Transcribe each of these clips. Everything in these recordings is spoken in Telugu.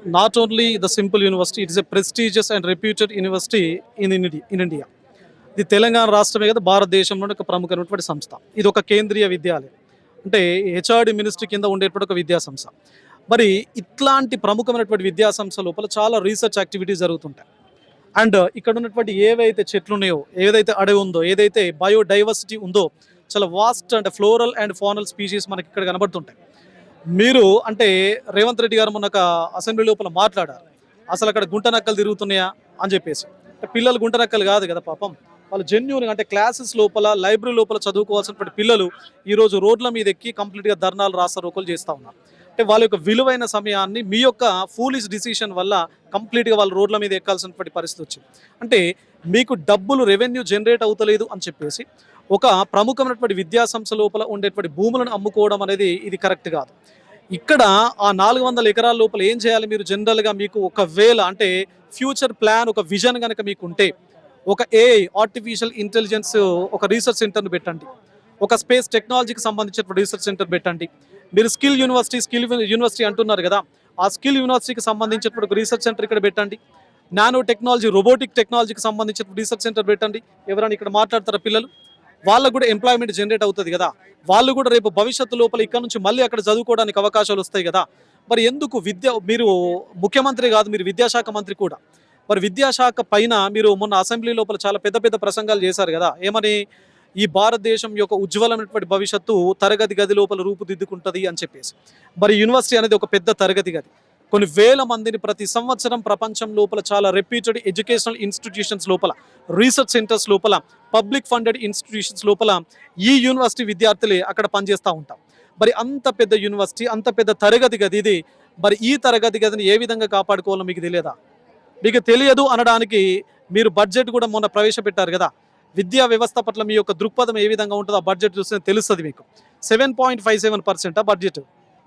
not only the simple university, it is a prestigious and reputed university in India. ఇది తెలంగాణ రాష్ట్రమే కదా భారతదేశంలోని ఒక ప్రముఖమైనటువంటి సంస్థ. ఇది ఒక కేంద్రీయ విద్యాలయం, అంటే హెచ్ఆర్డి మినిస్ట్రీ కింద ఉండేటువంటి ఒక విద్యా సంస్థ. మరి ఇట్లాంటి ప్రముఖమైనటువంటి విద్యా సంస్థ లోపల చాలా రీసెర్చ్ యాక్టివిటీస్ జరుగుతుంటాయి. అండ్ ఇక్కడ ఉన్నటువంటి ఏవైతే చెట్లు ఉన్నాయో, ఏదైతే అడవి ఉందో, ఏదైతే బయోడైవర్సిటీ ఉందో, చాలా vast and floral and faunal species మనకి ఇక్కడ కనబడుతుంటాయి. మీరు అంటే రేవంత్ రెడ్డి గారు మొన్న ఒక అసెంబ్లీ లోపల మాట్లాడారు, అసలు అక్కడ గుంట నక్కలు తిరుగుతున్నాయా అని చెప్పేసి. పిల్లలు గుంట నక్కలు కాదు కదా పాపం, వాళ్ళు జెన్యూన్గా అంటే క్లాసెస్ లోపల లైబ్రరీ లోపల చదువుకోవాల్సినటువంటి పిల్లలు ఈరోజు రోడ్ల మీద ఎక్కి కంప్లీట్గా ధర్నాలు రాస్తారోకోలు చేస్తూ ఉన్నారు. అంటే వాళ్ళ యొక్క విలువైన సమయాన్ని మీ యొక్క ఫూలిష్ డిసిషన్ వల్ల కంప్లీట్గా వాళ్ళు రోడ్ల మీద ఎక్కాల్సినటువంటి పరిస్థితి వచ్చింది. అంటే మీకు డబ్బులు రెవెన్యూ జనరేట్ అవుతలేదు అని చెప్పేసి ఒక ప్రముఖమైనటువంటి విద్యా సంస్థ లోపల ఉండేటువంటి భూములను అమ్ముకోవడం అనేది ఇది కరెక్ట్ కాదు. ఇక్కడ ఆ 400 ఎకరాల లోపల ఏం చేయాలి మీరు జనరల్గా, మీకు ఒకవేళ అంటే ఫ్యూచర్ ప్లాన్, ఒక విజన్ కనుక మీకు ఉంటే ఒక ఏఐ ఆర్టిఫిషియల్ ఇంటెలిజెన్స్ ఒక రీసెర్చ్ సెంటర్ను పెట్టండి, ఒక స్పేస్ టెక్నాలజీకి సంబంధించిన రీసెర్చ్ సెంటర్ పెట్టండి. మీరు స్కిల్ యూనివర్సిటీ అంటున్నారు కదా, ఆ స్కిల్ యూనివర్సిటీకి సంబంధించినటువంటి ఒక రీసెర్చ్ సెంటర్ ఇక్కడ పెట్టండి. నానో టెక్నాలజీ, రోబోటిక్ టెక్నాలజీకి సంబంధించిన రీసెర్చ్ సెంటర్ పెట్టండి. ఎవరైనా ఇక్కడ మాట్లాడతారా పిల్లలు? వాళ్ళకు కూడా ఎంప్లాయ్మెంట్ జనరేట్ అవుతుంది కదా, వాళ్ళు కూడా రేపు భవిష్యత్తు లోపల ఇక్కడ నుంచి మళ్ళీ అక్కడ చదువుకోవడానికి అవకాశాలు వస్తాయి కదా. మరి ఎందుకు మీరు ముఖ్యమంత్రి కాదు, మీరు విద్యాశాఖ మంత్రి కూడా. మరి విద్యాశాఖ పైన మీరు మొన్న అసెంబ్లీ లోపల చాలా పెద్ద పెద్ద ప్రసంగాలు చేశారు కదా, ఏమని ఈ భారతదేశం యొక్క ఉజ్వలమైనటువంటి భవిష్యత్తు తరగతి గది లోపల రూపుదిద్దుకుంటుంది అని చెప్పేసి. మరి యూనివర్సిటీ అనేది ఒక పెద్ద తరగతి గది, కొన్ని వేల మందిని ప్రతి సంవత్సరం ప్రపంచం లోపల చాలా రెప్యూటెడ్ ఎడ్యుకేషనల్ ఇన్స్టిట్యూషన్స్ లోపల, రీసెర్చ్ సెంటర్స్ లోపల, పబ్లిక్ ఫండెడ్ ఇన్స్టిట్యూషన్స్ లోపల ఈ యూనివర్సిటీ విద్యార్థులే అక్కడ పనిచేస్తూ ఉంటాం. మరి అంత పెద్ద యూనివర్సిటీ, అంత పెద్ద తరగతి గది ఇది. మరి ఈ తరగతి గదిని ఏ విధంగా కాపాడుకోవాలో మీకు తెలియదా? మీకు తెలియదు అనడానికి మీరు బడ్జెట్ కూడా మొన్న ప్రవేశపెట్టారు కదా, విద్యా వ్యవస్థ పట్ల మీ యొక్క దృక్పథం ఏ విధంగా ఉంటుందో ఆ బడ్జెట్ చూస్తే తెలుస్తుంది మీకు. 7.57% బడ్జెట్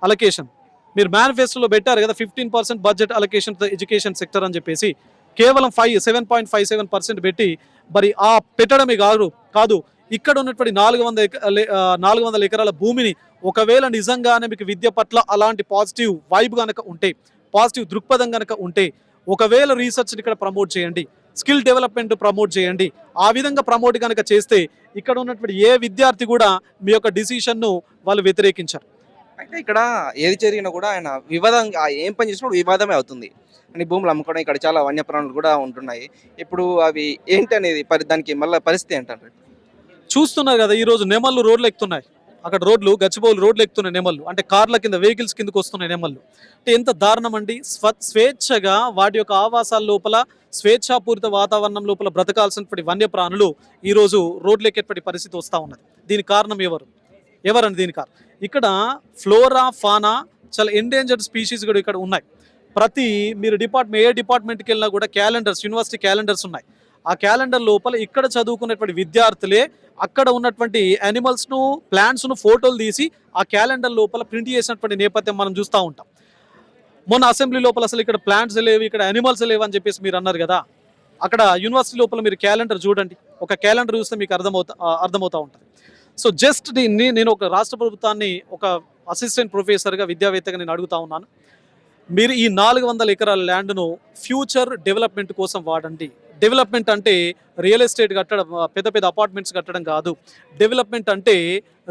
అలొకేషన్ మీరు మేనిఫెస్టోలో పెట్టారు కదా, 15% బడ్జెట్ అలొకేషన్ ఎడ్యుకేషన్ సెక్టర్ అని చెప్పేసి. కేవలం 7.57% పెట్టి మరి ఆ పెట్టడమే కాదు ఇక్కడ ఉన్నటువంటి 400 ఎకరాల భూమిని ఒకవేళ నిజంగానే మీకు విద్య పట్ల అలాంటి పాజిటివ్ వైబ్ కనుక ఉంటే, పాజిటివ్ దృక్పథం కనుక ఉంటే, ఒకవేళ రీసెర్చ్ని ఇక్కడ ప్రమోట్ చేయండి, స్కిల్ డెవలప్మెంట్ ప్రమోట్ చేయండి. ఆ విధంగా ప్రమోట్ కనుక చేస్తే ఇక్కడ ఉన్నటువంటి ఏ విద్యార్థి కూడా మీ యొక్క డిసిషన్ను వాళ్ళు వ్యతిరేకించారు. అయితే ఇక్కడ ఏది జరిగినా కూడా ఆయన వివాదంగా ఏం పని చేసినప్పుడు వివాదమే అవుతుంది. అని భూములు అమ్ముకోవడం, ఇక్కడ చాలా వన్యప్రాణులు కూడా ఉంటున్నాయి. ఇప్పుడు అవి ఏంటి అనేది దానికి మళ్ళీ పరిస్థితి ఏంటంటే చూస్తున్నారు కదా, ఈరోజు నెమళ్ళు రోడ్లు ఎక్కుతున్నాయి. అక్కడ రోడ్లు గచ్చిబౌలు రోడ్లు ఎక్కుతున్నాయి నెమళ్ళు, అంటే కార్ల కింద వెహికల్స్ కిందకు వస్తున్నాయి నెమళ్ళు. అంటే ఎంత దారుణం అండి. స్వేచ్ఛగా వాటి యొక్క ఆవాసాల లోపల, స్వేచ్ఛాపూరిత వాతావరణం లోపల బ్రతకాల్సినటువంటి వన్యప్రాణులు ఈరోజు రోడ్లు ఎక్కేటువంటి పరిస్థితి వస్తూ ఉన్నది. దీనికి కారణం ఎవరండి దీనికి కారణం? ఇక్కడ ఫ్లోరా, ఫానా, చాలా ఎండేంజర్డ్ స్పీషీస్ కూడా ఇక్కడ ఉన్నాయి. మీరు ఏ డిపార్ట్మెంట్కి వెళ్ళినా కూడా క్యాలెండర్స్, యూనివర్సిటీ క్యాలెండర్స్ ఉన్నాయి. ఆ క్యాలెండర్ లోపల ఇక్కడ చదువుకున్నటువంటి విద్యార్థులే అక్కడ ఉన్నటువంటి యానిమల్స్ను, ప్లాంట్స్ను ఫోటోలు తీసి ఆ క్యాలెండర్ లోపల ప్రింట్ చేసినటువంటి నేపథ్యం మనం చూస్తూ ఉంటాం. మొన్న అసెంబ్లీ లోపల అసలు ఇక్కడ ప్లాంట్స్ లేవు, ఇక్కడ యానిమల్స్ లేవు అని చెప్పేసి మీరు అన్నారు కదా. అక్కడ యూనివర్సిటీ లోపల మీరు క్యాలెండర్ చూడండి, ఒక క్యాలెండర్ చూస్తే మీకు అర్థమవుతూ ఉంటుంది. సో జస్ట్ నేను ఒక రాష్ట్ర ప్రభుత్వాన్ని, ఒక అసిస్టెంట్ ప్రొఫెసర్గా, విద్యావేత్తగా నేను అడుగుతా ఉన్నాను, మీరు ఈ 400 ఎకరాల ల్యాండ్ను ఫ్యూచర్ డెవలప్మెంట్ కోసం వాడండి. డెవలప్మెంట్ అంటే రియల్ ఎస్టేట్ కట్టడం, పెద్ద పెద్ద అపార్ట్మెంట్స్ కట్టడం కాదు. డెవలప్మెంట్ అంటే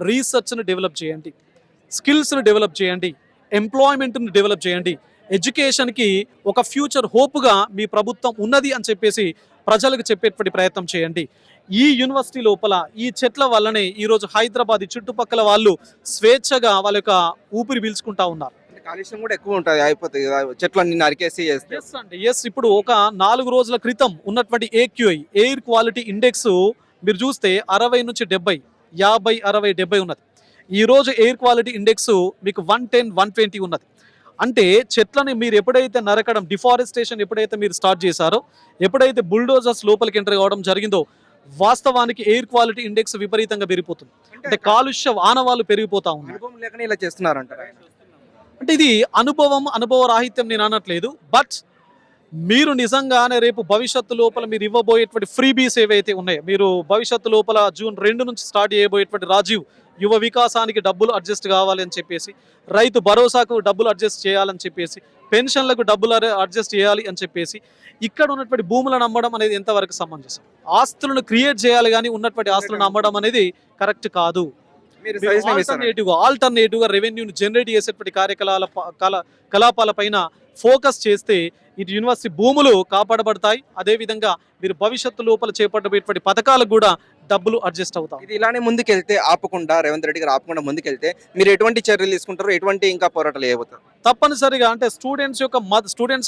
రీసెర్చ్ను డెవలప్ చేయండి, స్కిల్స్ను డెవలప్ చేయండి, ఎంప్లాయ్మెంట్ను డెవలప్ చేయండి. ఎడ్యుకేషన్కి ఒక ఫ్యూచర్ హోప్గా మీ ప్రభుత్వం ఉన్నది అని చెప్పేసి ప్రజలకు చెప్పేటువంటి ప్రయత్నం చేయండి. ఈ యూనివర్సిటీ లోపల ఈ చెట్ల వల్లనే ఈరోజు హైదరాబాద్ చుట్టుపక్కల వాళ్ళు స్వేచ్ఛగా వాళ్ళ యొక్క ఊపిరి పీల్చుకుంటా ఉన్నారు. కాలుష్యం కూడా ఎక్కువ ఉంటుంది, అయిపోతుంది కదా చెట్లన్నీ నరికేసి చేస్తే. ఎస్, ఇప్పుడు ఒక 4 రోజుల క్రితం ఉన్నటువంటి AQI ఎయిర్ క్వాలిటీ ఇండెక్స్ మీరు చూస్తే 60 నుంచి 70, 50, 60, 70 ఉన్నది. ఈరోజు ఎయిర్ క్వాలిటీ ఇండెక్స్ మీకు 110, 120 ఉన్నది. అంటే చెట్లని మీరు ఎప్పుడైతే నరకడం, డిఫారెస్టేషన్ ఎప్పుడైతే మీరు స్టార్ట్ చేశారో, ఎప్పుడైతే బుల్డోజర్స్ లోపలికి ఎంటర్ కావడం జరిగిందో, వాస్తవానికి ఎయిర్ క్వాలిటీ ఇండెక్స్ విపరీతంగా పెరిగిపోతుంది. అంటే కాలుష్య ఆనవాళ్ళు పెరిగిపోతా ఉన్నాయి. ఇలా చేస్తున్నారంటారు. అంటే ఇది అనుభవ రాహిత్యం నేను అనట్లేదు. బట్ మీరు నిజంగానే రేపు భవిష్యత్తు లోపల మీరు ఇవ్వబోయేటువంటి ఫ్రీబీస్ ఏవైతే ఉన్నాయో, మీరు భవిష్యత్తు లోపల June 2 నుంచి స్టార్ట్ చేయబోయేటువంటి రాజీవ్ యువ వికాసానికి డబ్బులు అడ్జస్ట్ కావాలి అని చెప్పేసి, రైతు భరోసాకు డబ్బులు అడ్జస్ట్ చేయాలని చెప్పేసి, పెన్షన్లకు డబ్బులు అడ్జస్ట్ చేయాలి అని చెప్పేసి ఇక్కడ ఉన్నటువంటి భూములను అమ్మడం అనేది ఎంతవరకు సమంజసం? ఆస్తులను క్రియేట్ చేయాలి కానీ ఉన్నటువంటి ఆస్తులను అమ్మడం అనేది కరెక్ట్ కాదు. మీరు సజెషన్ ఏమి ఇస్తారు? ఆల్టర్నేటివ్ గా రెవెన్యూని జనరేట్ చేసేటువంటి కలాపాల పైన ఫోకస్ చేస్తే ఇటు యూనివర్సిటీ భూములు కాపాడబడతాయి. అదేవిధంగా మీరు భవిష్యత్తు లోపల చేపట్టబోయేటువంటి పథకాలకు కూడా డబ్బులు అడ్జస్ట్ అవుతాయి. ఇది ఇలానే ముందుకెళ్తే ఆపకుండా రేవంత్ రెడ్డి గారు ఆపకుండా ముందుకెళ్తే మీరు ఎటువంటి చర్యలు తీసుకుంటారు, ఎటువంటి ఇంకా పోరాటాలు చేయబోతారు? తప్పనిసరిగా అంటే స్టూడెంట్స్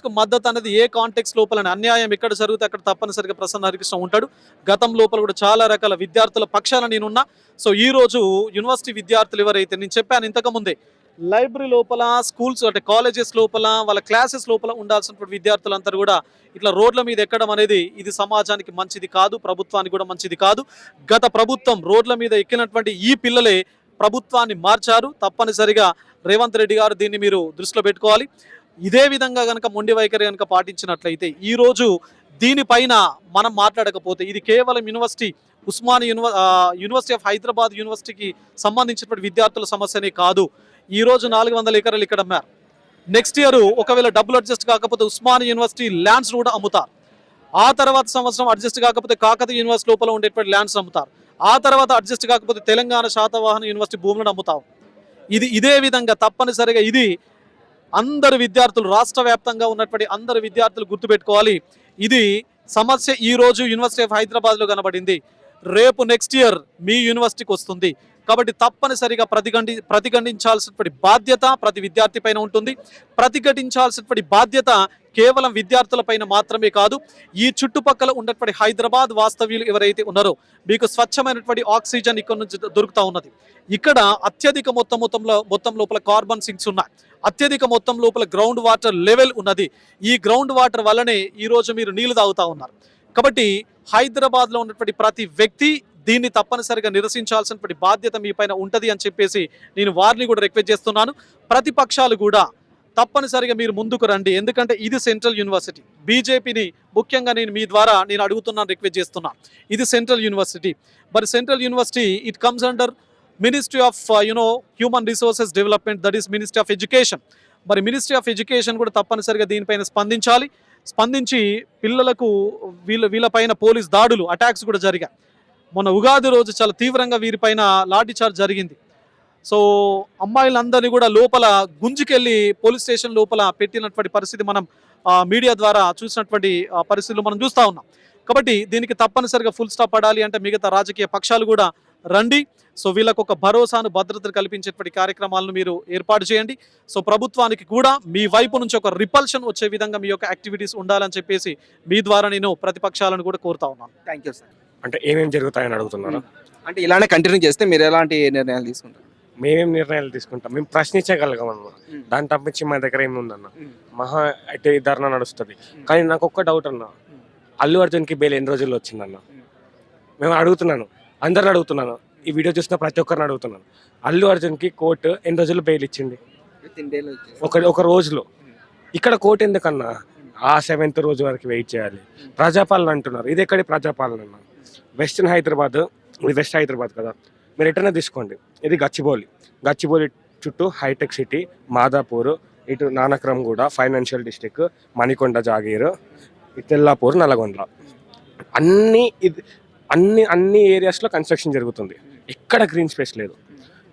కు మద్దతు అనేది ఏ కాంటెక్స్ లోపల అన్యాయం ఎక్కడ జరిగితే అక్కడ తప్పనిసరిగా ప్రసన్న హరికృష్ణ ఉంటాడు. గతం లోపల కూడా చాలా రకాల విద్యార్థుల పక్షాన నేనున్నా. సో ఈ రోజు యూనివర్సిటీ విద్యార్థులు ఎవరైతే నేను చెప్పాను ఇంతకు ముందే, లైబ్రరీ లోపల, స్కూల్స్ అంటే కాలేజెస్ లోపల, వాళ్ళ క్లాసెస్ లోపల ఉండాల్సినటువంటి విద్యార్థులందరూ కూడా ఇట్లా రోడ్ల మీద ఎక్కడం అనేది ఇది సమాజానికి మంచిది కాదు, ప్రభుత్వానికి కూడా మంచిది కాదు. గత ప్రభుత్వం రోడ్ల మీద ఎక్కినటువంటి ఈ పిల్లలే ప్రభుత్వాన్ని మార్చారు. తప్పనిసరిగా రేవంత్ రెడ్డి గారు దీన్ని మీరు దృష్టిలో పెట్టుకోవాలి. ఇదే విధంగా కనుక మొండి వైఖరి కనుక పాటించినట్లయితే ఈ రోజు దీనిపైన మనం మాట్లాడకపోతే ఇది కేవలం యూనివర్సిటీ ఆఫ్ హైదరాబాద్ యూనివర్సిటీకి సంబంధించినటువంటి విద్యార్థుల సమస్యనే కాదు. ఈ రోజు 400 ఎకరాలు ఇక్కడ అమ్మారు. నెక్స్ట్ ఇయర్ ఒకవేళ డబ్బులు అడ్జస్ట్ కాకపోతే ఉస్మానియా యూనివర్సిటీ ల్యాండ్స్ కూడా అమ్ముతారు. ఆ తర్వాత సంవత్సరం అడ్జస్ట్ కాకపోతే కాకతీయ యూనివర్సిటీ లోపల ఉండేటువంటి ల్యాండ్స్ అమ్ముతారు. ఆ తర్వాత అడ్జస్ట్ కాకపోతే తెలంగాణ శాతవాహన యూనివర్సిటీ భూములను అమ్ముతాం. ఇదే విధంగా తప్పనిసరిగా ఇది అందరు విద్యార్థులు, రాష్ట్ర వ్యాప్తంగా ఉన్నటువంటి అందరు విద్యార్థులు గుర్తుపెట్టుకోవాలి. ఇది సమస్య ఈ రోజు యూనివర్సిటీ ఆఫ్ హైదరాబాద్లో కనబడింది, రేపు నెక్స్ట్ ఇయర్ మీ యూనివర్సిటీకి వస్తుంది. కాబట్టి తప్పనిసరిగా ప్రతిఘటించాల్సినటువంటి బాధ్యత ప్రతి విద్యార్థి పైన ఉంటుంది. ప్రతిఘటించాల్సినటువంటి బాధ్యత కేవలం విద్యార్థుల పైన మాత్రమే కాదు, ఈ చుట్టుపక్కల ఉన్నటువంటి హైదరాబాద్ వాస్తవ్యులు ఎవరైతే ఉన్నారో మీకు స్వచ్ఛమైనటువంటి ఆక్సిజన్ ఇక్కడ నుంచి దొరుకుతూ ఉన్నది. ఇక్కడ అత్యధిక మొత్తం లోపల కార్బన్ సింక్స్ ఉన్నాయి. అత్యధిక మొత్తం లోపల గ్రౌండ్ వాటర్ లెవెల్ ఉన్నది. ఈ గ్రౌండ్ వాటర్ వల్లనే ఈరోజు మీరు నీళ్లు తాగుతూ ఉన్నారు. కాబట్టి హైదరాబాద్లో ఉన్నటువంటి ప్రతి వ్యక్తి దీన్ని తప్పనిసరిగా నిరసించాల్సినటువంటి బాధ్యత మీ పైన ఉంటుంది అని చెప్పేసి నేను వారిని కూడా రిక్వెస్ట్ చేస్తున్నాను. ప్రతిపక్షాలు కూడా తప్పనిసరిగా మీరు ముందుకు రండి. ఎందుకంటే ఇది సెంట్రల్ యూనివర్సిటీ. బీజేపీని ముఖ్యంగా మీ ద్వారా అడుగుతున్నాను, రిక్వెస్ట్ చేస్తున్నాను. ఇది సెంట్రల్ యూనివర్సిటీ. మరి central university it comes under ministry of human resources development, that is ministry of education. మరి మినిస్ట్రీ ఆఫ్ ఎడ్యుకేషన్ కూడా తప్పనిసరిగా దీనిపైన స్పందించి పిల్లలకు వీళ్ళపైన పోలీస్ దాడులు, అటాక్స్ కూడా జరిగాయి. మొన్న ఉగాది రోజు చాలా తీవ్రంగా వీరిపైన లాఠీ చార్జ్ జరిగింది. సో అమ్మాయిలందరినీ కూడా లోపల గుంజుకెళ్ళి పోలీస్ స్టేషన్ లోపల పెట్టినటువంటి పరిస్థితి మనం మీడియా ద్వారా చూసినటువంటి పరిస్థితులు మనం చూస్తూ ఉన్నాం. కాబట్టి దీనికి తప్పనిసరిగా ఫుల్ స్టాప్ పడాలి అంటే మిగతా రాజకీయ పక్షాలు కూడా రండి. సో వీళ్ళకు ఒక భరోసాను, భద్రతను కల్పించేటువంటి కార్యక్రమాలను మీరు ఏర్పాటు చేయండి. సో ప్రభుత్వానికి కూడా మీ వైపు నుంచి ఒక రిపల్షన్ వచ్చే విధంగా మీ యొక్క యాక్టివిటీస్ ఉండాలని చెప్పేసి మీ ద్వారా నేను ప్రతిపక్షాలను కూడా కోరుతా ఉన్నాను. Thank you sir. అంటే ఏమేమి జరుగుతాయని అడుగుతున్నారు. అంటే ఇలానే కంటిన్యూ చేస్తే మీరు ఎలాంటి నిర్ణయాలు తీసుకుంటారు? మేమేం నిర్ణయాలు తీసుకుంటాం, మేము ప్రశ్నించగలగం అన్న. దాన్ని తప్పించి మా దగ్గర ఏముందన్న, మహా అయితే ధర్నా నడుస్తుంది. కానీ నాకు ఒక్క డౌట్ అన్న, అల్లు అర్జున్కి బెయిల్ ఎన్ని రోజుల్లో వచ్చిందన్న? మేము అడుగుతున్నాను, అందరిని అడుగుతున్నాను, ఈ వీడియో చూసిన ప్రతి ఒక్కరిని అడుగుతున్నాను, అల్లు అర్జున్కి కోర్టు ఎన్ని రోజుల్లో బెయిల్ ఇచ్చింది? ఒక రోజులో. ఇక్కడ కోర్టు ఎందుకన్నా ఆ 7th రోజు వరకు వెయిట్ చేయాలి? ప్రజాపాలన అంటున్నారు, ఇది ఎక్కడి ప్రజాపాలన అన్న? వెస్టర్న్ హైదరాబాద్, ఇది వెస్ట్ హైదరాబాద్ కదా, మీరు ఎటైనా తీసుకోండి. ఇది గచ్చిబౌలి చుట్టూ హైటెక్ సిటీ, మాదాపూర్, ఇటు నానక్రమ్గూడ ఫైనాన్షియల్ డిస్ట్రిక్ట్, మణికొండ జాగీర్, తెల్లాపూర్, నల్గొండ, అన్ని ఏరియాస్లో కన్స్ట్రక్షన్ జరుగుతుంది. ఎక్కడ గ్రీన్ స్పేస్ లేదు.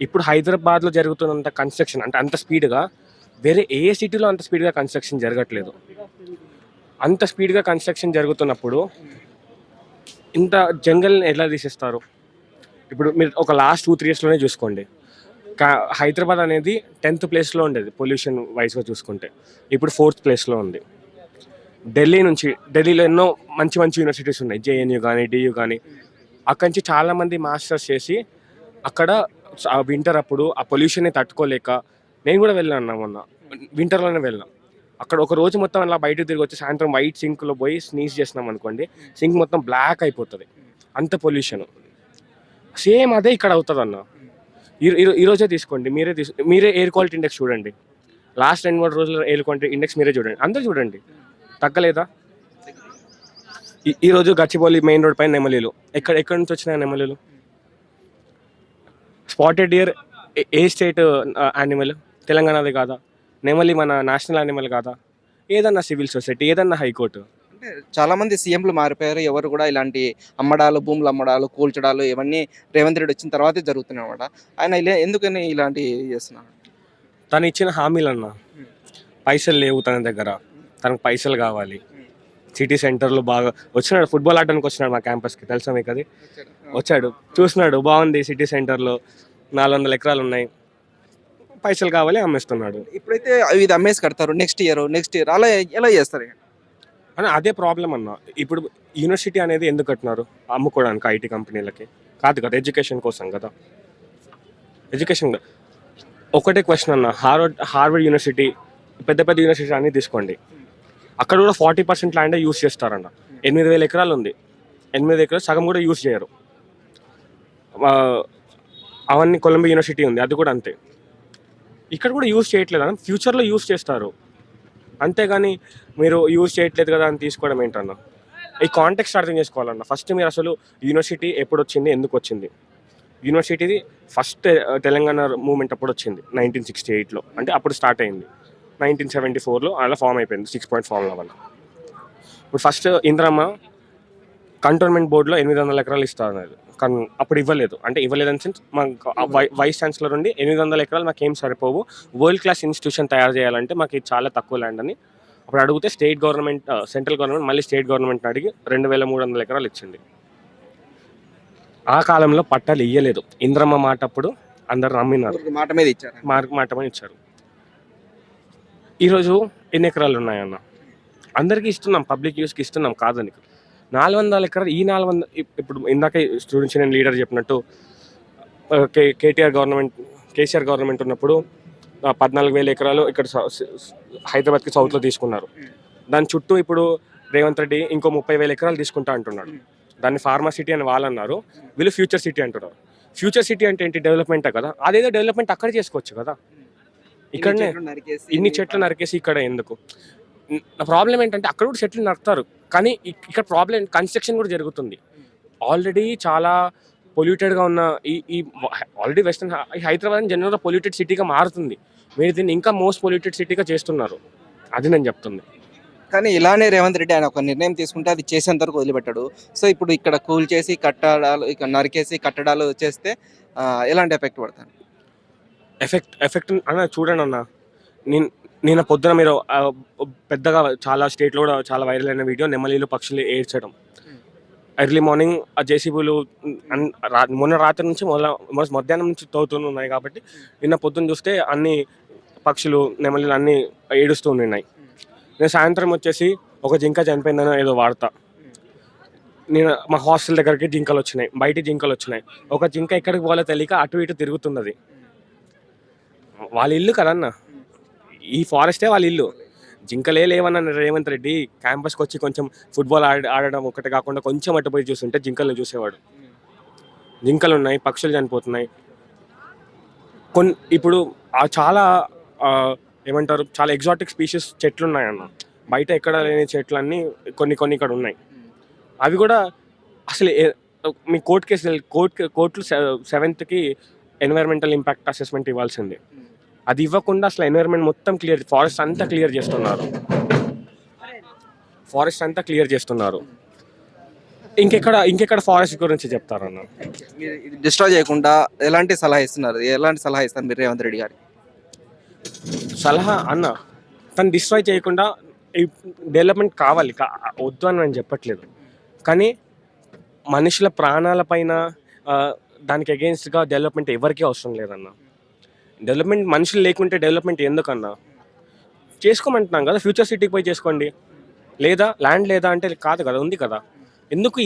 ఇప్పుడు హైదరాబాద్లో జరుగుతున్నంత కన్స్ట్రక్షన్ అంటే అంత స్పీడ్గా వేరే ఏ సిటీలో అంత స్పీడ్గా కన్స్ట్రక్షన్ జరగట్లేదు. అంత స్పీడ్గా కన్స్ట్రక్షన్ జరుగుతున్నప్పుడు ఇంత జంగల్ని ఎలా తీసేస్తారు? ఇప్పుడు మీరు ఒక లాస్ట్ 2-3 yearsలోనే చూసుకోండి, హైదరాబాద్ అనేది 10th ప్లేస్లో ఉండేది పొల్యూషన్ వైజ్గా చూసుకుంటే, ఇప్పుడు 4th ప్లేస్లో ఉంది. ఢిల్లీలో ఎన్నో మంచి యూనివర్సిటీస్ ఉన్నాయి, జేఎన్యూ కానీ డియూ కానీ. అక్కడి నుంచి చాలామంది మాస్టర్స్ చేసి అక్కడ వింటర్ అప్పుడు ఆ పొల్యూషన్ని తట్టుకోలేక, నేను కూడా వెళ్ళాను మొన్న వింటర్లోనే వెళ్ళాను. అక్కడ ఒక రోజు మొత్తం అలా బయటకు తిరిగి వచ్చి సాయంత్రం వైట్ సింక్లో పోయి స్నీజ్ చేసినాం అనుకోండి, సింక్ మొత్తం బ్లాక్ అయిపోతుంది, అంత పొల్యూషన్. సేమ్ అదే ఇక్కడ అవుతుంది అన్న. ఈరోజే తీసుకోండి, మీరే ఎయిర్ క్వాలిటీ ఇండెక్స్ చూడండి. లాస్ట్ 2-3 రోజుల ఎయిర్ క్వాలిటీ ఇండెక్స్ మీరే చూడండి, అందరూ చూడండి, తగ్గలేదా? ఈరోజు గచ్చిబౌలి మెయిన్ రోడ్ పైన నెమలీలు, ఎక్కడి నుంచి వచ్చినాయి నెమలీలు? స్పాటెడ్ డియర్ ఏ స్టేట్ యానిమల్? తెలంగాణది కాదా? నెమలి మన నేషనల్ యానిమల్ కాదా? ఏదన్నా సివిల్ సొసైటీ, ఏదన్నా హైకోర్టు. అంటే చాలా మంది సీఎంలు మారిపోయారు. ఎవరు కూడా ఇలాంటి అమ్మడాలు, భూములు అమ్మడాలు, కూల్చడాలు ఇవన్నీ రేవంత్ రెడ్డి వచ్చిన తర్వాతే జరుగుతున్నాయి అన్నమాట. ఆయన ఎందుకని ఇలాంటి చేస్తున్నాడు? తను ఇచ్చిన హామీలన్నా, పైసలు లేవు తన దగ్గర, తనకు పైసలు కావాలి. సిటీ సెంటర్లో బాగా వచ్చినాడు, ఫుట్బాల్ ఆడడానికి వచ్చినాడు మా క్యాంపస్కి, తెలుసా మీకు అది? వచ్చాడు, చూసినాడు, బాగుంది సిటీ సెంటర్లో 400 ఎకరాలు ఉన్నాయి, పైసలు కావాలి, అమ్మేస్తున్నాడు. ఇప్పుడైతే ఇది అమ్మేసి కడతారు, నెక్స్ట్ ఇయర్ అలా ఎలా చేస్తారు? అని అదే ప్రాబ్లం అన్న. ఇప్పుడు యూనివర్సిటీ అనేది ఎందుకు కట్టినారు? అమ్ముకోవడానికి ఐటీ కంపెనీలకి కాదు కదా, ఎడ్యుకేషన్ కోసం కదా. ఎడ్యుకేషన్ ఒకటే క్వశ్చన్ అన్న, హార్వర్డ్ యూనివర్సిటీ, పెద్ద పెద్ద యూనివర్సిటీ అన్నీ తీసుకోండి, అక్కడ కూడా 40% ల్యాండే యూస్ చేస్తారన్న. 8,000 ఎకరాలు ఉంది, 8 ఎకరాలు సగం కూడా యూస్ చేయరు. అవన్నీ కొలంబియా యూనివర్సిటీ ఉంది, అది కూడా అంతే. ఇక్కడ కూడా యూస్ చేయట్లేదు అన్న, ఫ్యూచర్లో యూస్ చేస్తారు. అంతేగాని మీరు యూజ్ చేయట్లేదు కదా అని తీసుకోవడం ఏంటన్న? ఈ కాంటెక్స్ట్ అర్థం చేసుకోవాలన్న. ఫస్ట్ మీరు అసలు యూనివర్సిటీ ఎప్పుడు వచ్చింది, ఎందుకు వచ్చింది? యూనివర్సిటీది ఫస్ట్ తెలంగాణ మూమెంట్ అప్పుడు వచ్చింది 1968లో, అంటే అప్పుడు స్టార్ట్ అయింది. 1974లో అలా ఫామ్ అయిపోయింది 6 పాయింట్ ఫార్ములా వల్ల. ఇప్పుడు ఫస్ట్ ఇందిరమ్మ కంటోన్మెంట్ బోర్డులో 800 ఎకరాలు ఇస్తారు, కానీ అప్పుడు ఇవ్వలేదు. అంటే ఇవ్వలేదని సెన్స్, మాకు వైస్ ఛాన్సలర్ ఉండి 800 ఎకరాలు మాకు ఏం సరిపోవు, వరల్డ్ క్లాస్ ఇన్స్టిట్యూషన్ తయారు చేయాలంటే మాకు ఇది చాలా తక్కువ ల్యాండ్ అని అప్పుడు అడిగితే స్టేట్ గవర్నమెంట్, సెంట్రల్ గవర్నమెంట్ మళ్ళీ స్టేట్ గవర్నమెంట్ అడిగి 2,300 ఎకరాలు ఇచ్చింది. ఆ కాలంలో పట్టాలు ఇయ్యలేదు. ఇంద్రమ్మ మాట అప్పుడు అందరు నమ్మినారు, మాట మీద ఇచ్చారు, మాట మీద ఇచ్చారు. ఈరోజు ఎన్ని ఎకరాలు ఉన్నాయన్న? అందరికీ ఇస్తున్నాం, పబ్లిక్ యూస్కి ఇస్తున్నాం కాదని. 400 ఎకరాలు, ఈ 400 ఇప్పుడు ఇందాక స్టూడెంట్స్ నేను లీడర్ చెప్పినట్టు కేసీఆర్ గవర్నమెంట్ ఉన్నప్పుడు 14,000 ఎకరాలు ఇక్కడ హైదరాబాద్కి సౌత్లో తీసుకున్నారు. దాని చుట్టూ ఇప్పుడు రేవంత్ రెడ్డి ఇంకో 30,000 ఎకరాలు తీసుకుంటా అంటున్నాడు. దాన్ని ఫార్మా సిటీ అని వాళ్ళు అన్నారు, వీళ్ళు ఫ్యూచర్ సిటీ అంటున్నారు. ఫ్యూచర్ సిటీ అంటే ఏంటి? డెవలప్మెంటే కదా. అదేదో డెవలప్మెంట్ అక్కడ చేసుకోవచ్చు కదా, ఇక్కడనే ఇన్ని చెట్లు నరికేసి ఇక్కడ ఎందుకు? ప్రాబ్లం ఏంటంటే అక్కడ కూడా చెట్లు నరుకుతారు, కానీ ఇక్కడ ప్రాబ్లం కన్స్ట్రక్షన్ కూడా జరుగుతుంది. ఆల్రెడీ చాలా పొల్యూటెడ్గా ఉన్న ఈ ఆల్రెడీ వెస్టర్న్ హైదరాబాద్ జనరల్గా పొల్యూటెడ్ సిటీగా మారుతుంది. మీరు దీన్ని ఇంకా మోస్ట్ పొల్యూటెడ్ సిటీగా చేస్తున్నారు, అది నేను చెప్తుంది. కానీ ఇలానే రేవంత్ రెడ్డి ఆయన ఒక నిర్ణయం తీసుకుంటే అది చేసేంత వరకు వదిలిపెట్టాడు. సో ఇప్పుడు ఇక్కడ కూల్ చేసి కట్టడాలు, ఇక్కడ నరికేసి కట్టడాలు చేస్తే ఎలాంటి ఎఫెక్ట్ పడతాను? ఎఫెక్ట్ అన్న చూడండి అన్న, నేను పొద్దున మీరు పెద్దగా చాలా స్టేట్లో కూడా చాలా వైరల్ అయిన వీడియో, నెమలీలు పక్షులు ఏడ్చడం. ఎర్లీ మార్నింగ్ ఆ జేసీబీలు మొన్న రాత్రి నుంచి మధ్యాహ్నం నుంచి తవ్వుతున్నాయి కాబట్టి నిన్న పొద్దున్న చూస్తే అన్ని పక్షులు, నెమలీలు అన్నీ ఏడుస్తూ ఉన్నాయి. నేను సాయంత్రం వచ్చేసి ఒక జింక చనిపోయిందని ఏదో వార్త, నేను మా హాస్టల్ దగ్గరికి జింకలు వచ్చినాయి, బయట జింకలు వచ్చినాయి. ఒక జింక ఎక్కడికి పోవాలో తెలియక అటు ఇటు తిరుగుతున్నది. వాళ్ళ ఇల్లు కదన్న, ఈ ఫారెస్టే వాళ్ళ ఇల్లు. జింకలే లేవన్న రేవంత్ రెడ్డి క్యాంపస్కి వచ్చి కొంచెం ఫుట్బాల్ ఆడడం ఒకటి కాకుండా కొంచెం అటు పోయి చూస్తుంటే జింకలను చూసేవాడు. జింకలు ఉన్నాయి, పక్షులు చనిపోతున్నాయి. ఇప్పుడు చాలా ఏమంటారు, చాలా ఎగ్జాటిక్ స్పీషీస్ చెట్లు ఉన్నాయన్న, బయట ఎక్కడ లేని చెట్లన్నీ కొన్ని ఇక్కడ ఉన్నాయి. అవి కూడా అసలు మీ కోర్టులు 7th ఎన్వైరన్మెంటల్ ఇంపాక్ట్ అసెస్మెంట్ ఇవ్వాల్సిందే. అది ఇవ్వకుండా అసలు ఎన్వైరన్మెంట్ మొత్తం ఫారెస్ట్ అంతా క్లియర్ చేస్తున్నారు. ఇంకెక్కడ ఫారెస్ట్ గురించి చెప్తారన్న? ఇది డిస్ట్రాయ్ చేయకుండా ఎలాంటి సలహా ఇస్తారు మీరు రేవంత్ రెడ్డి గారికి? సలహా అన్న, తను డిస్ట్రాయ్ చేయకుండా డెవలప్మెంట్ కావాలి, వద్దు అని నేను చెప్పట్లేదు. కానీ మనుషుల ప్రాణాలపైన దానికి అగెయిన్స్ట్గా డెవలప్మెంట్ ఎవరికీ అవసరం లేదన్న. డెవలప్మెంట్ మనుషులు లేకుంటే డెవలప్మెంట్ ఎందుకన్నా? చేసుకోమంటున్నాం కదా, ఫ్యూచర్ సిటీకి పోయి చేసుకోండి. లేదా ల్యాండ్ లేదా అంటే కాదు కదా, ఉంది కదా. ఎందుకు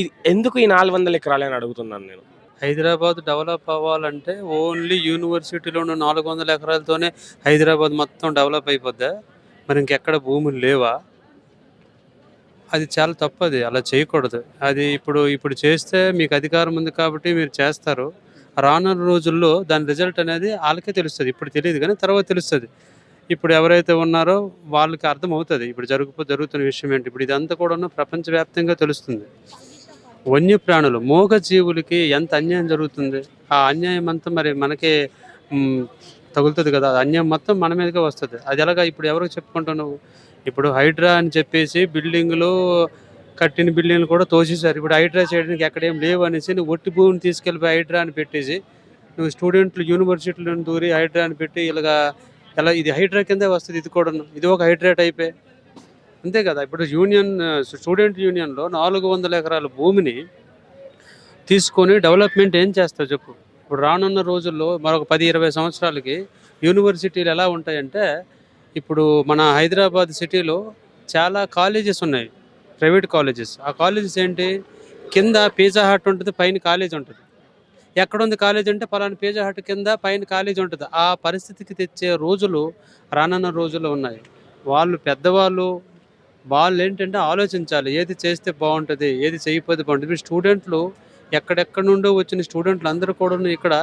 ఈ 400 ఎకరాలు అని అడుగుతున్నాను నేను. హైదరాబాద్ డెవలప్ అవ్వాలంటే ఓన్లీ యూనివర్సిటీలో ఉన్న 400 ఎకరాలతోనే హైదరాబాద్ మొత్తం డెవలప్ అయిపోద్దా? మరి ఇంకెక్కడ భూములు లేవా? అది చాలా తప్పు, అది అలా చేయకూడదు. అది ఇప్పుడు చేస్తే మీకు అధికారం ఉంది కాబట్టి మీరు చేస్తారు. రానున్న రోజుల్లో దాని రిజల్ట్ అనేది వాళ్ళకే తెలుస్తుంది. ఇప్పుడు తెలియదు కానీ తర్వాత తెలుస్తుంది. ఇప్పుడు ఎవరైతే ఉన్నారో వాళ్ళకి అర్థమవుతుంది ఇప్పుడు జరుగుతున్న విషయం ఏంటి. ఇప్పుడు ఇదంతా కూడా ప్రపంచవ్యాప్తంగా తెలుస్తుంది. వన్యప్రాణులు, మూగ జీవులకి ఎంత అన్యాయం జరుగుతుంది. ఆ అన్యాయం అంతా మరి మనకే తగులుతుంది కదా, అది అన్యాయం మొత్తం మన మీదకే వస్తుంది. అది ఎలాగా ఇప్పుడు ఎవరికి చెప్పుకుంటావు నువ్వు? ఇప్పుడు హైడ్రా అని చెప్పేసి బిల్డింగ్లు కట్టిన బిల్డింగ్లు కూడా తోసేశారు. ఇప్పుడు హైడ్రా చేయడానికి ఎక్కడేం లేవు అనేసి నువ్వు ఒట్టి భూమిని తీసుకెళ్ళిపోయి హైడ్రా అని పెట్టేసి నువ్వు స్టూడెంట్లు యూనివర్సిటీలను దూరి హైడ్రా అని పెట్టి ఇలాగా ఎలా ఇది హైడ్రా కిందే వస్తుంది. ఇది కూడా ఇది ఒక హైడ్రా టైపే, అంతే కదా. ఇప్పుడు స్టూడెంట్ యూనియన్లో 400 ఎకరాల భూమిని తీసుకొని డెవలప్మెంట్ ఏం చేస్తావు చెప్పు? ఇప్పుడు రానున్న రోజుల్లో మరొక 10-20 సంవత్సరాలకి యూనివర్సిటీలు ఎలా ఉంటాయంటే, ఇప్పుడు మన హైదరాబాద్ సిటీలో చాలా కాలేజెస్ ఉన్నాయి, ప్రైవేట్ కాలేజెస్. ఆ కాలేజెస్ ఏంటి, కింద పిజ్జా హట్ ఉంటుంది, పైన కాలేజ్ ఉంటుంది. ఎక్కడుంది కాలేజ్ అంటే పలానా పిజ్జా హట్ కింద పైన కాలేజ్ ఉంటుంది. ఆ పరిస్థితికి తెచ్చే రోజులు రానున్న రోజుల్లో ఉన్నాయి. పెద్దవాళ్ళు వాళ్ళు ఏంటంటే ఆలోచించాలి, ఏది చేస్తే బాగుంటుంది, ఏది చేయకపోతే బాగుంటుంది. ఇప్పుడు స్టూడెంట్లు ఎక్కడెక్కడ నుండో వచ్చిన స్టూడెంట్లు అందరూ కూడా ఇక్కడ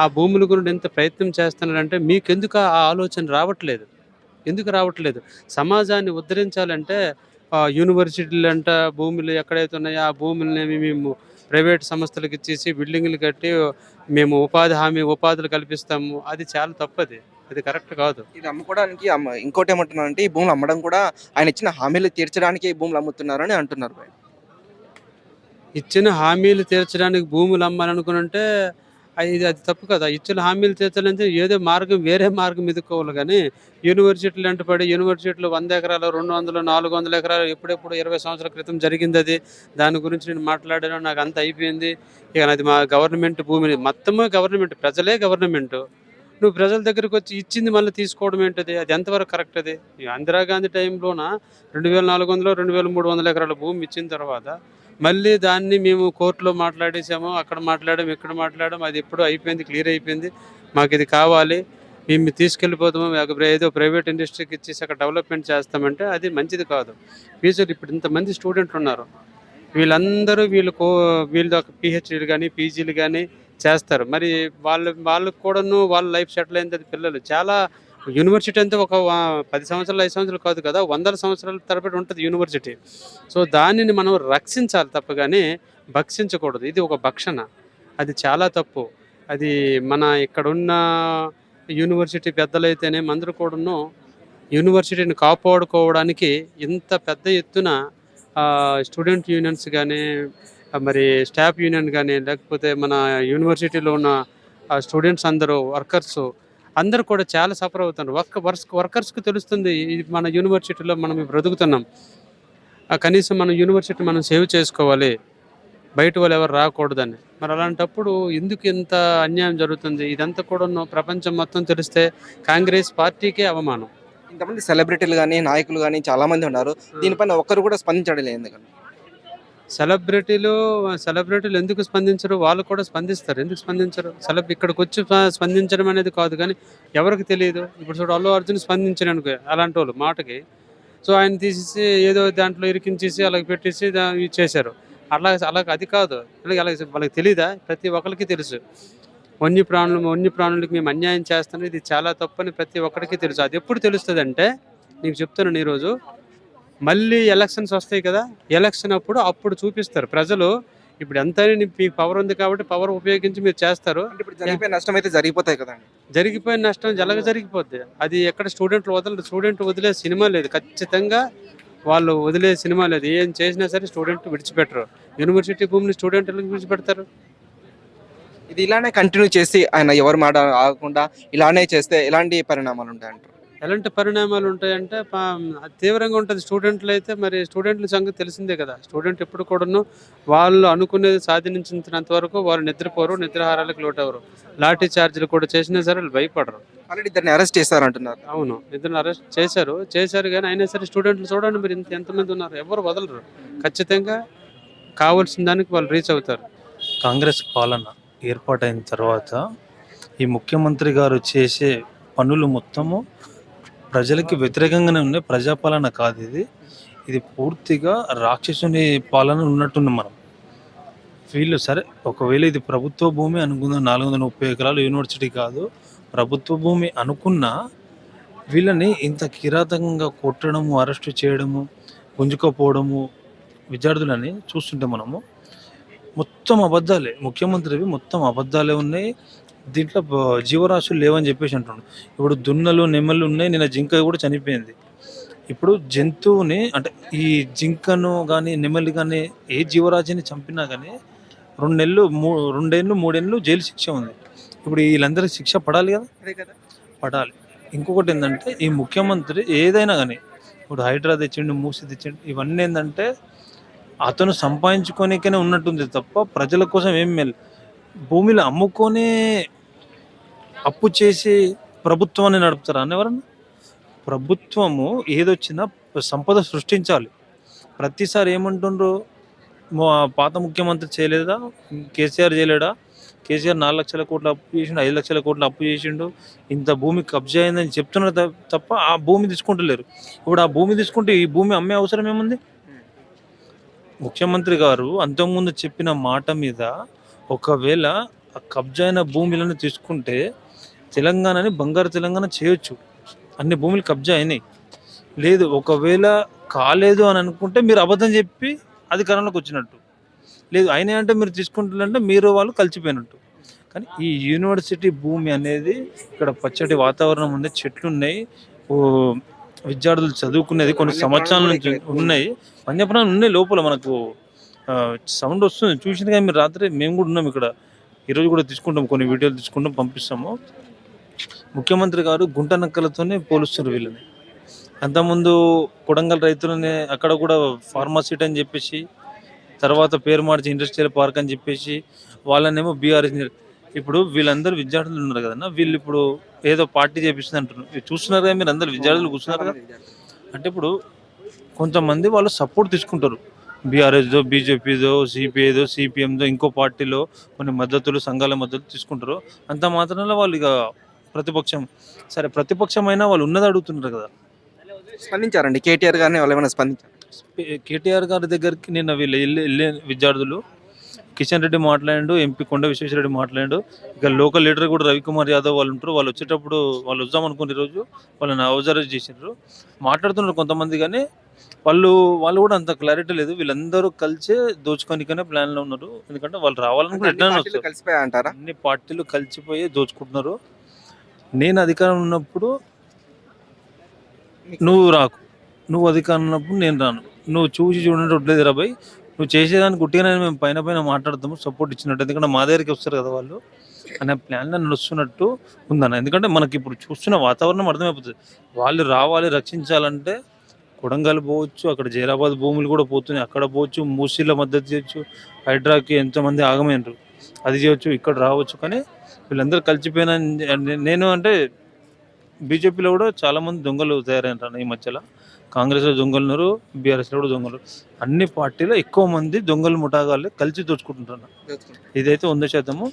ఆ భూముల గురించి ఎంత ప్రయత్నం చేస్తున్నారంటే మీకెందుకు ఆ ఆలోచన రావట్లేదు? ఎందుకు రావట్లేదు? సమాజాన్ని ఉద్ధరించాలంటే యూనివర్సిటీలు అంట భూములు ఎక్కడైతే ఉన్నాయో ఆ భూములని మేము ప్రైవేట్ సంస్థలకు ఇచ్చేసి బిల్డింగ్లు కట్టి మేము ఉపాధులు కల్పిస్తాము. అది చాలా తప్పది, అది కరెక్ట్ కాదు. ఇది అమ్ముకోవడానికి ఇంకోటి ఏమంటున్నారంటే ఈ భూములు అమ్మడం కూడా ఆయన ఇచ్చిన హామీలు తీర్చడానికి ఈ భూములు అమ్ముతున్నారని అంటున్నారు. ఇచ్చిన హామీలు తీర్చడానికి భూములు అమ్మాలనుకుంటే అది తప్పు కదా. ఇచ్చిన హామీలు తీర్చాలంటే ఏదో వేరే మార్గం ఎదుర్కోవాలి. కానీ యూనివర్సిటీలు అంటే యూనివర్సిటీలు 100 ఎకరాలు 200 400 ఎకరాలు ఎప్పుడెప్పుడు 20 సంవత్సరాల క్రితం జరిగింది అది. దాని గురించి నేను మాట్లాడాను, నాకు అంత అయిపోయింది. ఇక అది మా గవర్నమెంట్ భూమిని మొత్తమే గవర్నమెంట్, ప్రజలే గవర్నమెంట్. నువ్వు ప్రజల దగ్గరికి వచ్చి ఇచ్చింది మళ్ళీ తీసుకోవడం ఏంటది? అది ఎంతవరకు కరెక్ట్? అది ఇందిరాగాంధీ టైంలోన 2400 2300 ఎకరాల భూమి ఇచ్చిన తర్వాత మళ్ళీ దాన్ని మేము కోర్టులో మాట్లాడేసాము, అక్కడ మాట్లాడాం, ఇక్కడ మాట్లాడాం. అది ఎప్పుడో అయిపోయింది, క్లియర్ అయిపోయింది. మాకు ఇది కావాలి, మేము తీసుకెళ్ళిపోతాము, ఏదో ప్రైవేట్ ఇండస్ట్రీకి ఇచ్చేసి అక్కడ డెవలప్మెంట్ చేస్తామంటే అది మంచిది కాదు. ఫ్యూచర్ ఇప్పుడు ఇంతమంది స్టూడెంట్లు ఉన్నారు, వీళ్ళందరూ వీళ్ళు ఒక పిహెచ్డీలు కానీ పీజీలు కానీ చేస్తారు. మరి వాళ్ళకు కూడాను వాళ్ళ లైఫ్ సెటిల్ అయింది. పిల్లలు చాలా యూనివర్సిటీ అంతా ఒక 10 సంవత్సరాలు 5 సంవత్సరాలు కాదు కదా, 100 సంవత్సరాల తరబడి ఉంటుంది యూనివర్సిటీ. సో దానిని మనం రక్షించాలి తప్ప కానీ భక్షించకూడదు. ఇది ఒక భక్షణ, అది చాలా తప్పు. అది మన ఇక్కడున్న యూనివర్సిటీ పెద్దలైతేనే అందరూ కూడాను యూనివర్సిటీని కాపాడుకోవడానికి ఇంత పెద్ద ఎత్తున స్టూడెంట్ యూనియన్స్ కానీ మరి స్టాఫ్ యూనియన్ కానీ లేకపోతే మన యూనివర్సిటీలో ఉన్న స్టూడెంట్స్ అందరూ వర్కర్స్ అందరూ కూడా చాలా సఫర్ అవుతున్నారు. వర్కర్స్కి తెలుస్తుంది మన యూనివర్సిటీలో మనం బ్రతుకుతున్నాం, కనీసం మన యూనివర్సిటీ మనం సేవ్ చేసుకోవాలి, బయట వాళ్ళు ఎవరు రాకూడదని. మరి అలాంటప్పుడు ఎందుకు ఇంత అన్యాయం జరుగుతుంది? ఇదంతా కూడా ప్రపంచం మొత్తం తెలిస్తే కాంగ్రెస్ పార్టీకే అవమానం. ఇంతమంది సెలబ్రిటీలు కానీ నాయకులు కానీ చాలా మంది ఉన్నారు, దీనిపైన ఒక్కరు కూడా స్పందించడం లేదు. ఎందుకని సెలబ్రిటీలు ఎందుకు స్పందించరు? వాళ్ళు కూడా స్పందిస్తారు, ఎందుకు స్పందించరు? ఇక్కడికి వచ్చి స్పందించడం అనేది కాదు కానీ ఎవరికి తెలియదు. ఇప్పుడు చూడు, అల్లు అర్జున్ స్పందించాను అనుకో అలాంటి వాళ్ళు మాటకి, సో ఆయన తీసేసి ఏదో దాంట్లో ఇరికించేసి అలాగ పెట్టేసి చేశారు. అలాగ అది కాదు, వాళ్ళకి తెలియదా? ప్రతి ఒక్కరికి తెలుసు వన్యప్రాణులకి మేము అన్యాయం చేస్తాం, ఇది చాలా తప్పని ప్రతి ఒక్కరికి తెలుసు. అది ఎప్పుడు తెలుస్తుంది అంటే నీకు చెప్తున్నాను, ఈరోజు మళ్ళీ ఎలక్షన్స్ వస్తాయి కదా, ఎలక్షన్ అప్పుడు చూపిస్తారు ప్రజలు. ఇప్పుడు ఎంతైనా మీకు పవర్ ఉంది కాబట్టి పవర్ ఉపయోగించి మీరు చేస్తారు. ఇప్పుడు జరిగిపోయిన నష్టం అయితే జరిగిపోతాయి కదండి. జరిగిపోయిన నష్టం జరిగిపోద్ది. అది ఎక్కడ స్టూడెంట్ వదిలే సినిమా లేదు, ఖచ్చితంగా వాళ్ళు వదిలే సినిమా లేదు. ఏం చేసినా సరే స్టూడెంట్ విడిచిపెట్టరు. యూనివర్సిటీ భూమిని స్టూడెంట్లకు విడిచిపెడతారు. ఇది ఇలానే కంటిన్యూ చేసి ఆయన ఎవరు మాట ఆగకుండా ఇలానే చేస్తే ఎలాంటి పరిణామాలు ఉంటాయంటారు? ఎలాంటి పరిణామాలు ఉంటాయంటే తీవ్రంగా ఉంటుంది. స్టూడెంట్లు అయితే మరి స్టూడెంట్ల సంగతి తెలిసిందే కదా. స్టూడెంట్ ఎప్పుడు కూడాను వాళ్ళు అనుకునేది సాధించినంత వరకు వాళ్ళు నిద్రపోరు, నిద్రాహారాలకు లోటెవరు. లాఠీ చార్జీలు కూడా చేసినా సరే వాళ్ళు భయపడరు. ఆల్రెడీ ఇద్దరిని అరెస్ట్ చేశారంటున్నారు. అవును, ఇద్దరిని అరెస్ట్ చేశారు కానీ అయినా సరే స్టూడెంట్లు చూడండి మరి ఎంతమంది ఉన్నారు, ఎవరు వదలరు. ఖచ్చితంగా కావాల్సిన దానికి వాళ్ళు రీచ్ అవుతారు. కాంగ్రెస్ పాలన ఏర్పాటైన తర్వాత ఈ ముఖ్యమంత్రి గారు చేసే పనులు మొత్తము ప్రజలకి వ్యతిరేకంగానే ఉన్నాయి. ప్రజాపాలన కాదు ఇది పూర్తిగా రాక్షసుని పాలన ఉన్నట్టుంది. మనం వీళ్ళు సరే ఒకవేళ ఇది ప్రభుత్వ భూమి అనుకుందాం, 430 ఎకరాలు యూనివర్సిటీ కాదు, ప్రభుత్వ భూమి అనుకున్నా వీళ్ళని ఇంత కిరాతకంగా కొట్టడము, అరెస్టు చేయడము, గుంజుకోపోవడము విద్యార్థులని చూస్తుంటే మనము మొత్తం అబద్ధాలే. ముఖ్యమంత్రివి మొత్తం అబద్ధాలే ఉన్నాయి. దీంట్లో జీవరాశులు లేవని చెప్పేసి అంటున్నాడు. ఇప్పుడు దున్నలు నెమళ్ళు ఉన్నాయి, నిన్న జింక కూడా చనిపోయింది. ఇప్పుడు జంతువుని అంటే ఈ జింకను కానీ నెమలి కానీ ఏ జీవరాశిని చంపినా కానీ 2 నెలలు 2 ఏళ్ళు 3 ఏళ్ళు జైలు శిక్ష ఉంది. ఇప్పుడు వీళ్ళందరికీ శిక్ష పడాలి కదా, అదే కదా. పడాలి. ఇంకొకటి ఏంటంటే ఈ ముఖ్యమంత్రి ఏదైనా కానీ ఇప్పుడు హైడ్రా తెచ్చిండు, మూసి తెచ్చిండు, ఇవన్నీ ఏంటంటే అతను సంపాదించుకోనికనే ఉన్నట్టుంది తప్ప ప్రజల కోసం ఏం మేలు. భూమిలో అమ్ముకొని అప్పు చేసి ప్రభుత్వాన్ని నడుపుతారా అని ఎవరన్నా? ప్రభుత్వము ఏదొచ్చినా సంపద సృష్టించాలి. ప్రతిసారి ఏమంటుండ్రు, పాత ముఖ్యమంత్రి చేయలేదా, కేసీఆర్ చేయలేడా, కేసీఆర్ 4 లక్షల కోట్ల అప్పు చేసిండు, 5 లక్షల కోట్ల అప్పు చేసిండు, ఇంత భూమి కబ్జా అయిందని చెప్తున్నారు తప్ప ఆ భూమి తీసుకుంటలేరు. ఇప్పుడు ఆ భూమి తీసుకుంటే ఈ భూమి అమ్మే అవసరం ఏముంది? ముఖ్యమంత్రి గారు అంతకుముందు చెప్పిన మాట మీద ఒకవేళ ఆ కబ్జా అయిన భూములను తీసుకుంటే తెలంగాణని బంగారు తెలంగాణ చేయొచ్చు. అన్ని భూములు కబ్జా అయినాయి. లేదు ఒకవేళ కాలేదు అని అనుకుంటే మీరు అబద్ధం చెప్పి అధికారంలోకి వచ్చినట్టు. లేదు అయినాయి అంటే మీరు తీసుకుంటారంటే మీరు వాళ్ళు కలిసిపోయినట్టు. కానీ ఈ యూనివర్సిటీ భూమి అనేది ఇక్కడ పచ్చటి వాతావరణం ఉంది, చెట్లు ఉన్నాయి, విద్యార్థులు చదువుకునేది కొన్ని సంవత్సరాల నుంచి ఉన్నాయి, వన్యప్రాణులు ఉన్నాయి లోపల. మనకు సౌండ్ వస్తుంది, చూసింది కానీ మీరు రాత్రి మేము కూడా ఉన్నాం ఇక్కడ. ఈరోజు కూడా తీసుకుంటాం, కొన్ని వీడియోలు తీసుకుంటాం, పంపిస్తాము. ముఖ్యమంత్రి గారు గుంట నక్కలతోనే పోలుస్తారు వీళ్ళని. అంతకుముందు కొడంగల్ రైతులని అక్కడ కూడా ఫార్మాసిటీ అని చెప్పేసి, తర్వాత పేరు మార్చి ఇండస్ట్రియల్ పార్క్ అని చెప్పేసి వాళ్ళనేమో బీఆర్ఎస్. ఇప్పుడు వీళ్ళందరూ విద్యార్థులు ఉన్నారు కదన్నా, వీళ్ళు ఇప్పుడు ఏదో పార్టీ చేపిస్తుంది అంటున్నారు. చూస్తున్నారు కదా మీరు, అందరు విద్యార్థులు కూర్చున్నారు కదా. అంటే ఇప్పుడు కొంతమంది వాళ్ళు సపోర్ట్ తీసుకుంటారు, బీఆర్ఎస్దో, బీజేపీదో, సిపిఐదో, సిపిఎందో, ఇంకో పార్టీలో కొన్ని మద్దతులు, సంఘాల మద్దతు తీసుకుంటారు. అంత మాత్రాన వాళ్ళు ఇక ప్రతిపక్షం. సరే ప్రతిపక్షం అయినా వాళ్ళు ఉన్నది అడుగుతున్నారు కదా. స్పందించారండి కేటీఆర్ గారిని, వాళ్ళు ఏమైనా స్పందించారు? కేటీఆర్ గారి దగ్గరికి నిన్న వీళ్ళు వెళ్ళే విద్యార్థులు కిషన్ రెడ్డి మాట్లాడాడు, ఎంపీ కొండ విశ్వేశ్వరరెడ్డి మాట్లాడాడు, ఇక లోకల్ లీడర్ కూడా రవికుమార్ యాదవ్ వాళ్ళు ఉంటారు. వాళ్ళు వచ్చేటప్పుడు వాళ్ళు వద్దాం అనుకున్న ఈరోజు వాళ్ళని అబ్జర్వ్ చేసినారు, మాట్లాడుతున్నారు కొంతమంది. కానీ వాళ్ళు కూడా అంత క్లారిటీ లేదు. వీళ్ళందరూ కలిసే దోచుకోనికనే ప్లాన్లో ఉన్నారు. ఎందుకంటే వాళ్ళు రావాలనుకుంటే ఎట్లా వస్తారు, కలిసిపోయా అంటారా? అన్ని పార్టీలు కలిసిపోయి దోచుకుంటున్నారు. నేను అధికారం ఉన్నప్పుడు నువ్వు రాకు, నువ్వు అధికారం ఉన్నప్పుడు నేను రాను, నువ్వు చూడండి వడ్లేదు రాబాయ్, నువ్వు చేసేదాన్ని గుట్టిగానే మేము పైన మాట్లాడతాము, సపోర్ట్ ఇచ్చినట్టు. ఎందుకంటే మా దగ్గరికి వస్తారు కదా వాళ్ళు అనే ప్లాన్లో నడుస్తున్నట్టు ఉందన్న. ఎందుకంటే మనకి ఇప్పుడు చూస్తున్న వాతావరణం అర్థమైపోతుంది. వాళ్ళు రావాలి, రక్షించాలంటే కొడంగల్ పోవచ్చు, అక్కడ జైరాబాద్ భూములు కూడా పోతున్నాయి, అక్కడ పోవచ్చు, మూసీల మద్దతు చేయొచ్చు, హైడ్రాకి ఎంతోమంది ఆగమైనరు, అది చేయొచ్చు, ఇక్కడ రావచ్చు. కానీ వీళ్ళందరూ కలిసిపోయినా నేను అంటే బీజేపీలో కూడా చాలామంది దొంగలు తయారైనారు ఈ మధ్యలో. కాంగ్రెస్లో దొంగలు ఉన్నారు, బీఆర్ఎస్లో కూడా దొంగలు, అన్ని పార్టీలో ఎక్కువ మంది దొంగలు ముఠాగాళ్ళు కలిసి దోచుకుంటున్నారు. ఇదైతే 100%.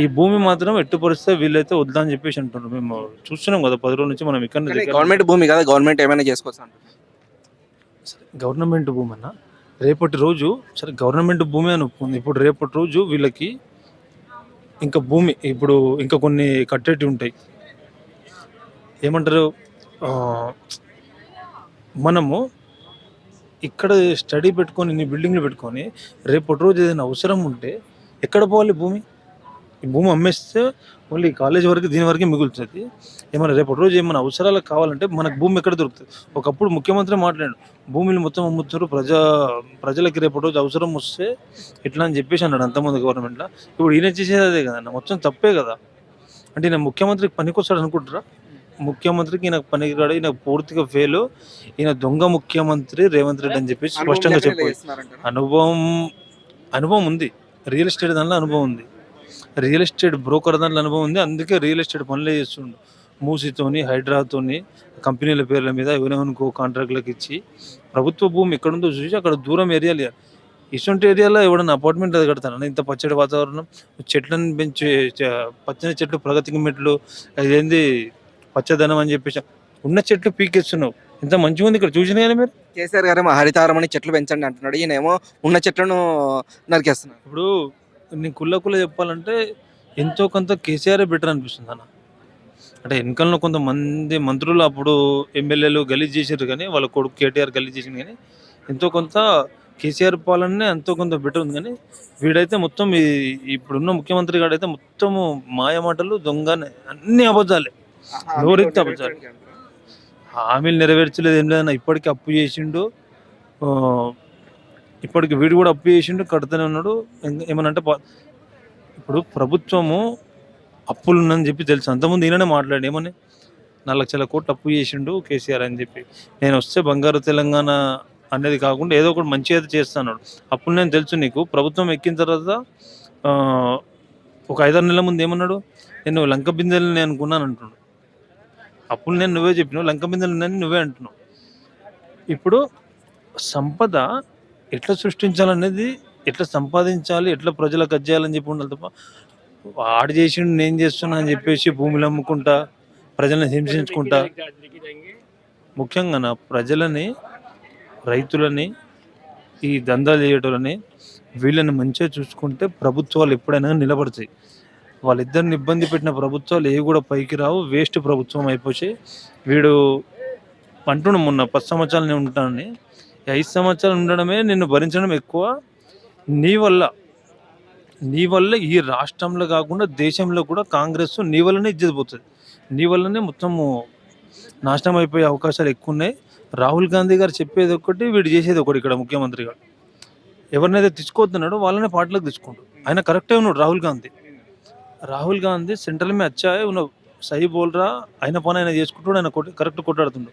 ఈ భూమి మాత్రం ఎట్టు పరిస్థితే వీళ్ళైతే వద్దని చెప్పేసి అంటున్నారు. మేము చూస్తున్నాం కదా 10 రోజుల నుంచి మనం ఇక్కడ. గవర్నమెంట్ భూమి కదా, గవర్నమెంట్ ఏమైనా చేసుకోవచ్చు అంటారు. సరే గవర్నమెంట్ భూమి అన్న, రేపటి రోజు సరే గవర్నమెంట్ భూమి అని ఒప్పుకుంది. ఇప్పుడు రేపటి రోజు వీళ్ళకి ఇంకా భూమి ఇప్పుడు ఇంకా కొన్ని కట్టేటి ఉంటాయి, ఏమంటారు, మనము ఇక్కడ స్టడీ పెట్టుకొని నీ బిల్డింగ్లు పెట్టుకొని రేపటి రోజు ఏదైనా అవసరం ఉంటే ఎక్కడ పోవాలి భూమి? ఈ భూమి అమ్మేస్తే ఓన్లీ కాలేజ్ వరకు దీని వరకే మిగులుతుంది. ఏమైనా రేపటి రోజు ఏమైనా అవసరాలకు కావాలంటే మనకు భూమి ఎక్కడ దొరుకుతుంది? ఒకప్పుడు ముఖ్యమంత్రి మాట్లాడాడు, భూమిని మొత్తం అమ్ముతారు, ప్రజలకి రేపటి రోజు అవసరం వస్తే ఎట్లా అని చెప్పేసి అన్నాడు అంతమంది గవర్నమెంట్లో. ఇప్పుడు ఈయన చేసేది అదే కదన్న, మొత్తం తప్పే కదా. అంటే ఈయన ముఖ్యమంత్రికి పనికొస్తాడు అనుకుంటారా? ముఖ్యమంత్రికి ఈయన పనికిరాడు, ఈయన పూర్తిగా ఫెయిల్, ఈయన దొంగ ముఖ్యమంత్రి రేవంత్ రెడ్డి అని చెప్పేసి స్పష్టంగా చెప్పారు. అనుభవం ఉంది, రియల్ ఎస్టేట్ దానిలో అనుభవం ఉంది, రియల్ ఎస్టేట్ బ్రోకర్ దాంట్లో అనుభవం ఉంది. అందుకే రియల్ ఎస్టేట్ పనులే చేస్తుండు. మూసీతోని, హైడ్రాతోని, కంపెనీల పేర్ల మీద ఎవరెవరికో కాంట్రాక్ట్లకు ఇచ్చి ప్రభుత్వ భూమి ఎక్కడుందో చూసి అక్కడ దూరం ఏరియాలు, ఇటువంటి ఏరియాలో ఎవడన్నా అపార్ట్మెంట్ అది కడతాను. ఇంత పచ్చడి వాతావరణం, చెట్లను పెంచి పచ్చని చెట్లు, ప్రగతికి మెట్లు, అదేంది పచ్చదనం అని చెప్పేసి ఉన్న చెట్లు పీకేస్తున్నావు. ఇంత మంచిగా ఉంది ఇక్కడ చూసినా కానీ మీరు. కేసీఆర్ గారు మా హరితారం అని చెట్లు పెంచండి అంటున్నాడు, ఈయనేమో ఉన్న చెట్లను నరికేస్తున్నాడు. ఇప్పుడు నేను కుల్ల చెప్పాలంటే ఎంతో కొంత కేసీఆర్ బెటర్ అనిపిస్తుంది అన్న. అంటే వెనకాలలో కొంతమంది మంత్రులు అప్పుడు ఎమ్మెల్యేలు గలీజ్ చేసారు, కానీ వాళ్ళ కొడుకు కేటీఆర్ గలీజ్ చేసింది. కానీ ఎంతో కొంత కేసీఆర్ పాలనే ఎంతో కొంత బెటర్ ఉంది, కానీ వీడైతే మొత్తం ఇప్పుడున్న ముఖ్యమంత్రి గాడైతే మొత్తము మాయ మాటలు, దొంగనే, అన్ని అబద్ధాలే, నోరెత్తి అబద్ధాలు. హామీలు నెరవేర్చలేదు, ఏం లేదన్నా. ఇప్పటికీ అప్పు చేసిండు, ఇప్పటికి వీడు కూడా అప్పు చేసిండు, కడుతూనే ఉన్నాడు. ఏమనంటే ఇప్పుడు ప్రభుత్వము అప్పులు ఉందని చెప్పి తెలుసు. అంతకుముందు ఈయననే మాట్లాడి ఏమని 4 లక్షల కోట్లు అప్పు చేసిండు కేసీఆర్ అని చెప్పి, నేను వస్తే బంగారు తెలంగాణ అనేది కాకుండా ఏదో ఒకటి మంచి అయితే చేస్తాను. అప్పుడు నేను తెలుసు నీకు, ప్రభుత్వం ఎక్కిన తర్వాత ఒక 5-6 నెలల ముందు ఏమన్నాడు, నేను లంక బిందెలని అనుకున్నాను అంటున్నాడు. అప్పుడు నేను నువ్వే చెప్పినావు లంక బిందెలు ఉన్నాయని నువ్వే అంటున్నావు. ఇప్పుడు సంపద ఎట్లా సృష్టించాలనేది, ఎట్లా సంపాదించాలి, ఎట్లా ప్రజలకు అజ్జేయాలని చెప్పి ఉండాలి తప్ప వాడు చేసిండు నేను చేస్తున్నా అని చెప్పేసి భూములు అమ్ముకుంటా, ప్రజల్ని హింసించుకుంటా, ముఖ్యంగా నా ప్రజలని, రైతులని, ఈ దందాలు చేయటోళ్ళని, వీళ్ళని మంచిగా చూసుకుంటే ప్రభుత్వాలు ఎప్పుడైనా నిలబడతాయి. వాళ్ళిద్దరిని ఇబ్బంది పెట్టిన ప్రభుత్వాలు ఏవి కూడా పైకి రావు, వేస్ట్ ప్రభుత్వం అయిపోయి. వీడు అంటున్నాడు మొన్న 10 సంవత్సరాలు నేను ఉంటానని. 5 సంవత్సరాలు ఉండడమే నిన్ను భరించడం ఎక్కువ. నీ వల్ల ఈ రాష్ట్రంలో కాకుండా దేశంలో కూడా కాంగ్రెస్ నీ వల్లనే ఇజ్జత్ పోతుంది, నీ వల్లనే మొత్తము నాశనం అయిపోయే అవకాశాలు ఎక్కువ ఉన్నాయి. రాహుల్ గాంధీ గారు చెప్పేది ఒకటి, వీడు చేసేది ఒకటి. ఇక్కడ ముఖ్యమంత్రిగా ఎవరినైతే తీసుకోవద్దున్నాడో వాళ్ళనే పార్టీలోకి తీసుకుంటాడు. ఆయన కరెక్టే ఉన్నాడు రాహుల్ గాంధీ సెంట్రల్ మే అచ్చా హై, ఉన్న సహీ బోల్ రా, ఆయన పని ఆయన చేసుకుంటాడు, ఆయన కరెక్ట్ కొట్టాడుతుండు.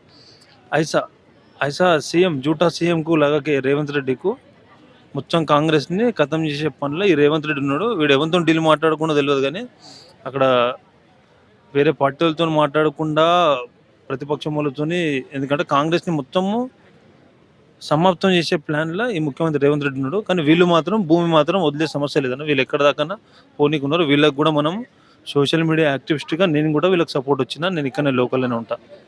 ఐసా సీఎం జూటా సీఎంకు లాగా రేవంత్ రెడ్డికు మొత్తం కాంగ్రెస్ని ఖతం చేసే పనిలో ఈ రేవంత్ రెడ్డి ఉన్నాడు. వీడు ఎవరితో డీల్ మాట్లాడకుండా తెలియదు, కానీ అక్కడ వేరే పార్టీలతో మాట్లాడకుండా ప్రతిపక్షం వాళ్ళతోని, ఎందుకంటే కాంగ్రెస్ని మొత్తము సమాప్తం చేసే ప్లాన్లో ఈ ముఖ్యమంత్రి రేవంత్ రెడ్డి ఉన్నాడు. కానీ వీళ్ళు మాత్రం భూమి మాత్రం వదిలే సమస్య లేదన్న. వీళ్ళు ఎక్కడ దాకా పోనీకున్నారు. వీళ్ళకి కూడా మనం సోషల్ మీడియా యాక్టివిస్ట్గా నేను కూడా వీళ్ళకి సపోర్ట్ వచ్చినా, నేను ఇక్కడనే లోకల్లోనే ఉంటాను.